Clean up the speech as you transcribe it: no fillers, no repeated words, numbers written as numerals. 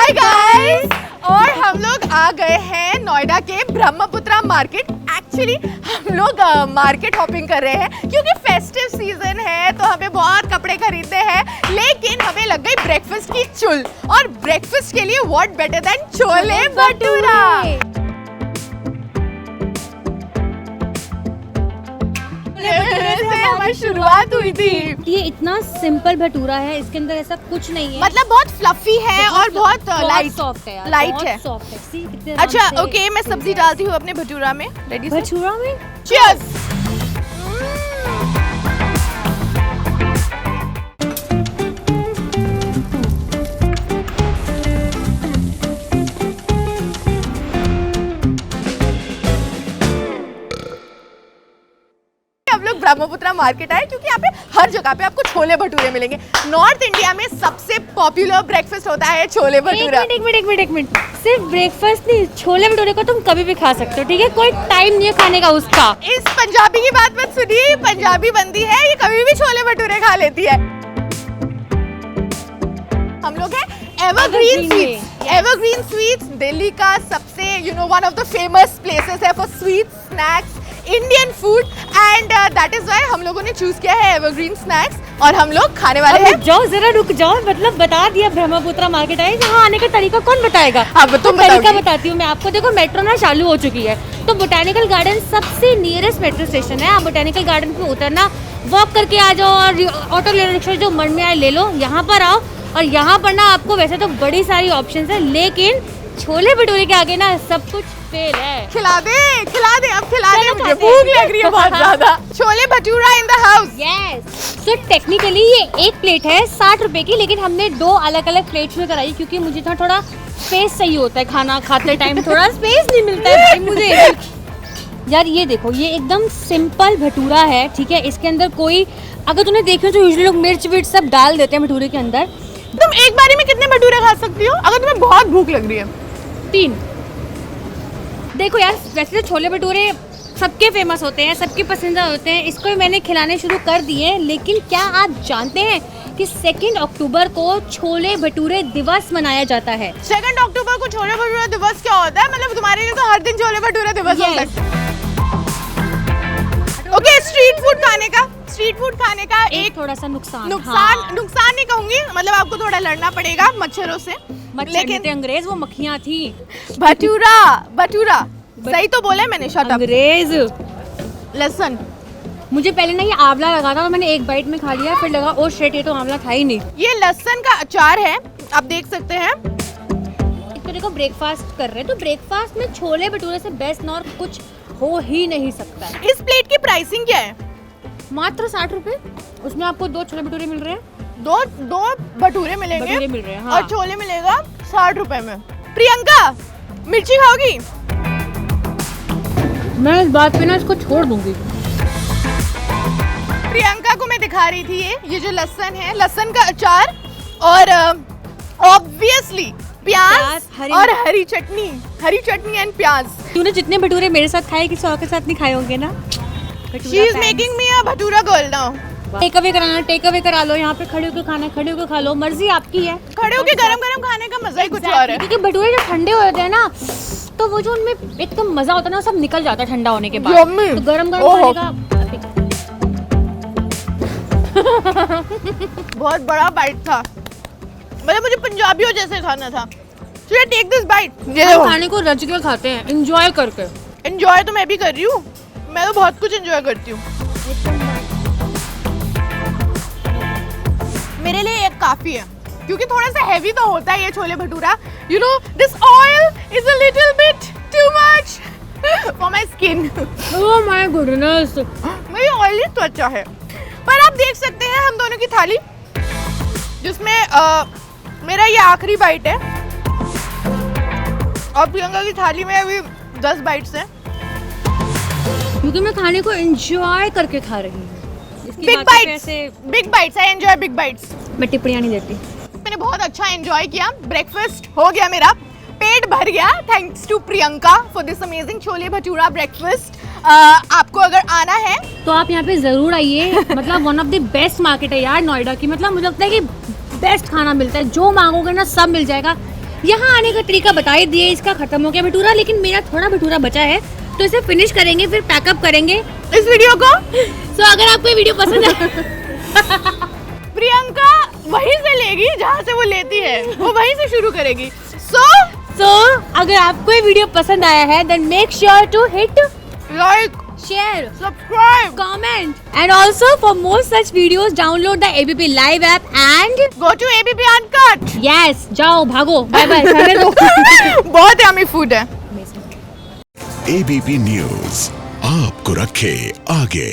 Hi guys, और हम लोग आ गए हैं नोएडा के ब्रह्मपुत्रा मार्केट। एक्चुअली हम लोग मार्केट हॉपिंग कर रहे हैं क्योंकि फेस्टिव सीजन है तो हमें बहुत कपड़े खरीदने हैं, लेकिन हमें लग गई ब्रेकफास्ट की चुल। और ब्रेकफास्ट के लिए what better than chole bhatura. हमारी शुरुआत हुई थी। ये इतना सिंपल भटूरा है, इसके अंदर ऐसा कुछ नहीं है, मतलब बहुत फ्लफी है और बहुत लाइट सॉफ्ट है यार, लाइट है। सॉफ्ट है। सी कितने अच्छा ओके, मैं सब्जी डालती हूँ अपने भटूरा में। रेडी? भटूरा में चीयर्स। हम लोग ब्रह्मपुत्रा मार्केट आए क्योंकि यहाँ पे हर जगह पे आपको छोले भटूरे मिलेंगे। नॉर्थ इंडिया में सबसे पॉपुलर ब्रेकफास्ट होता है छोले भटूरा। एक मिनट, सिर्फ ब्रेकफास्ट नहीं, छोले भटूरे को तुम कभी भी खा सकते हो, ठीक है? कोई टाइम नहीं है खाने का उसका। इस पंजाबी की बात मत सुनिए, पंजाबी बंदी है, ये कभी भी छोले भटूरे खा लेती है। हम लोग हैं Evergreen Sweets. Evergreen Sweets Delhi का सबसे one of the famous places है for sweet snacks, Indian food, and that is why हम लोगों ने चूज किया है एवरग्रीन स्नैक्स और हम लोग खाने वाले हैं। जाओ जरा रुक जाओ, मतलब बता दिया ब्रह्मपुत्रा मार्केट है, यहाँ आने का तरीका कौन बताएगा? अब तुम तरीका बताती हूँ मैं आपको। देखो मेट्रो ना चालू हो चुकी है, तो बोटेनिकल गार्डन सबसे नियरेस्ट मेट्रो स्टेशन है। आप बोटेनिकल गार्डन पे उतरना, वॉक करके आ जाओ और ऑटो रिक्शा जो मन में आए ले लो, यहाँ पर आओ। और यहाँ पर ना आपको वैसे तो बड़ी सारी ऑप्शंस है, लेकिन छोले भटूरे के आगे ना सब कुछ फेल है। खिला दे अब खिला दे, मुझे भूख लग रही है बहुत ज्यादा। Chole bhatura in the house. Yes. तो टेक्निकली ये एक प्लेट है 60 रुपए की, लेकिन हमने 2 अलग अलग प्लेट्स में कराई क्योंकि मुझे थोड़ा स्पेस चाहिए होता है, खाना खाते टाइम थोड़ा स्पेस नहीं मिलता है भाई मुझे। यार ये देखो, ये एकदम सिंपल भटूरा है, ठीक है? इसके अंदर कोई, अगर तूने देखो तो यूजुअली लोग मिर्च विर्च सब डाल देते हैं भटूरे के अंदर। तुम एक बारी में कितने भटूरे खा सकती हो अगर तुम्हें बहुत भूख लग रही है? 3। देखो यार, वैसे तो छोले भटूरे सबके फेमस होते हैं, सबके पसंदीदा होते हैं, इसको मैंने खिलाने शुरू कर दिए। लेकिन क्या आप जानते हैं कि 2 अक्टूबर को छोले भटूरे दिवस मनाया जाता है? 2 अक्टूबर को छोले भटूरे दिवस क्या होता है? मतलब तुम्हारे लिए तो हर दिन छोले भटूरे दिवस हो सकता है। ओके, स्ट्रीट फूड खाने का एक थोड़ा सा नुकसान नहीं कहूंगी, मतलब आपको थोड़ा लड़ना पड़ेगा मच्छरों से। लेकिन अंग्रेज वो मक्खियाँ थी। भटूरा सही तो बोला है मैंने। Shut up. अंग्रेज। लहसुन। मुझे पहले ना ये आंवला लगा था, तो मैंने एक बाइट में खा लिया, फिर लगा ओ शिट, ये तो आंवला था ही नहीं। ये लहसुन का अचार है, आप देख सकते हैं। देखो ब्रेकफास्ट कर रहे हैं, तो ब्रेकफास्ट में छोले भटूरे से बेस्ट और कुछ हो ही नहीं सकता। इस प्लेट की प्राइसिंग क्या है? मात्र 60 रुपए। उसमें आपको 2 छोले भटूरे मिल रहे हैं। दो भटूरे मिलेंगे मिल रहे हैं, हाँ। और छोले मिलेगा 60 रुपए में। प्रियंका, मिर्ची खाओगी? मैं इस बात पे ना इसको छोड़ दूंगी। प्रियंका को मैं दिखा रही थी ये जो लहसुन है, लहसुन का अचार और ऑब्वियसली प्याज और हरी चटनी एंड प्याज। तूने जितने भटूरे मेरे साथ खाए, किसी और के साथ नहीं खाए होंगे ना? She is making me a bhatura girl now। Take away कराना, टेक अवे करा लो। यहाँ पे खड़े होकर खाना, खड़े होकर खा लो, मर्जी आपकी है। खड़े होकर गरम खाने का मजा ही कुछ और है। क्योंकि भटूरे जब ठंडे होते हैं ना, तो वो जो उनमें एकदम मजा होता है ना, सब निकल जाता है ठंडा होने के बाद। तो गरम खाने का बहुत बड़ा बाइट था, मतलब मुझे पंजाबियों जैसे खाना था। So take this bite. खाने को रज के खाते हैं, एंजॉय करके। एंजॉय तो मैं भी कर रही हूँ, मैं तो बहुत कुछ एंजॉय करती हूँ। मेरे लिए एक काफी है क्योंकि थोड़ा सा हैवी तो होता है ये chole bhatura. You know, this oil is a little bit too much for my skin. Oh my goodness. मेरी ऑयली त्वचा है। पर आप देख सकते हैं हम दोनों की थाली, जिसमें मेरा ये आखिरी बाइट है और प्रियंका की थाली में अभी 10 बाइट्स हैं, क्योंकि मैं खाने को एंजॉय करके खा रही हूँ। Big bytes, I enjoy big bytes. मैं टिप्पणियाँ नहीं देती। मैंने बहुत अच्छा एंजॉय किया, ब्रेकफास्ट हो गया, मेरा पेट भर गया। Thanks to Priyanka for this amazing chole bhatura breakfast. आपको अगर आना है तो आप यहाँ पे जरूर आइए। मतलब one of the best market है यार नोएडा की। मतलब मुझे लगता है कि बेस्ट खाना मिलता है, जो मांगोगे ना सब मिल जाएगा। यहाँ आने का तरीका बता ही दिए, इसका खत्म हो गया भटूरा, लेकिन मेरा थोड़ा भटूरा बचा है तो इसे फिनिश करेंगे, फिर पैकअप करेंगे इस वीडियो को। सो अगर आपको ये वीडियो पसंद है प्रियंका वहीं से लेगी जहाँ से वो लेती है, वो वहीं से शुरू करेगी। सो अगर आपको ये वीडियो पसंद आया है then make sure to hit like, share, subscribe, comment, and also for more such videos download the ABP Live app and go to ABP Uncut। yes, जाओ भागो, बाय बाय, खाने दो। बहुत यम्मी फूड है। ABP news आपको रखे आगे।